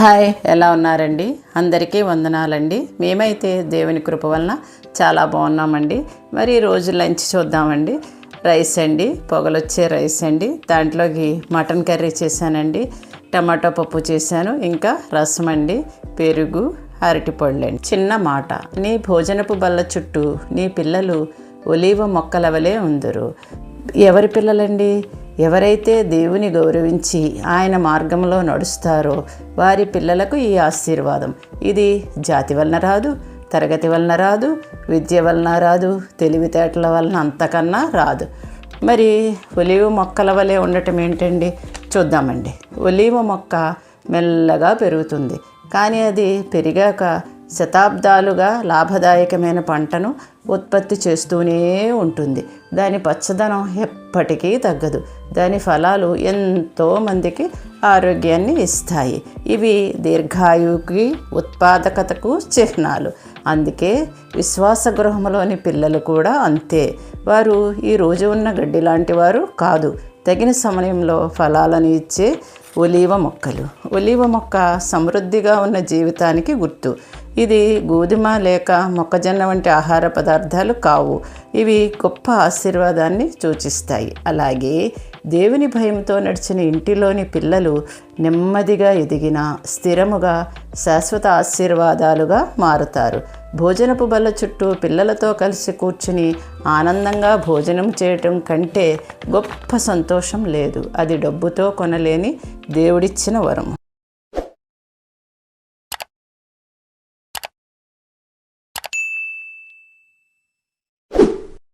Hi, ఎలా ఉన్నారండి? అందరికీ వందనాలండి. మేమైతే దేవుని కృప వలన చాలా బాగున్నామండి. మరి ఈరోజు లంచ్ చూద్దామండి. రైస్ అండి, పొగలొచ్చే రైస్ అండి. దాంట్లోకి మటన్ కర్రీ చేశానండి, టమాటో పప్పు చేశాను, ఇంకా రసం అండి, పెరుగు, అరటిపళ్ళు అండి. చిన్న మాట, నీ భోజనపు బల్ల చుట్టూ నీ పిల్లలు ఒలీవ మొక్కలవలే ఉందురు. ఎవరి పిల్లలండి? ఎవరైతే దేవుని గౌరవించి ఆయన మార్గంలో నడుస్తారో వారి పిల్లలకు ఈ ఆశీర్వాదం. ఇది జాతి వలన రాదు, తరగతి వలన రాదు, విద్య వలన రాదు, తెలివితేటల వలన అంతకన్నా రాదు. మరి ఒలీవ మొక్కల వలె ఉండటం ఏంటండి? చూద్దామండి. ఒలీవ మొక్క మెల్లగా పెరుగుతుంది, కానీ అది పెరిగాక శతాబ్దాలుగా లాభదాయకమైన పంటను ఉత్పత్తి చేస్తూనే ఉంటుంది. దాని పచ్చదనం ఎప్పటికీ తగ్గదు. దాని ఫలాలు ఎంతోమందికి ఆరోగ్యాన్ని ఇస్తాయి. ఇవి దీర్ఘాయువుకి, ఉత్పాదకతకు చిహ్నాలు. అందుకే విశ్వాస గృహంలోని పిల్లలు కూడా అంతే. వారు ఈ రోజు ఉన్న గడ్డి లాంటి వారు కాదు. తగిన సమయంలో ఫలాలను ఇచ్చే ఒలీవ మొక్కలు. ఒలీవ మొక్క సమృద్ధిగా ఉన్న జీవితానికి గుర్తు. ఇది గోధుమ లేక మొక్కజొన్న వంటి ఆహార పదార్థాలు కావు. ఇవి గొప్ప ఆశీర్వాదాన్ని సూచిస్తాయి. అలాగే దేవుని భయంతో నడిచిన ఇంటిలోని పిల్లలు నెమ్మదిగా ఎదిగిన స్థిరముగా శాశ్వత ఆశీర్వాదాలుగా మారుతారు. భోజనపు బల్ల చుట్టూ పిల్లలతో కలిసి కూర్చుని ఆనందంగా భోజనం చేయటం కంటే గొప్ప సంతోషం లేదు. అది డబ్బుతో కొనలేని దేవుడిచ్చిన వరం.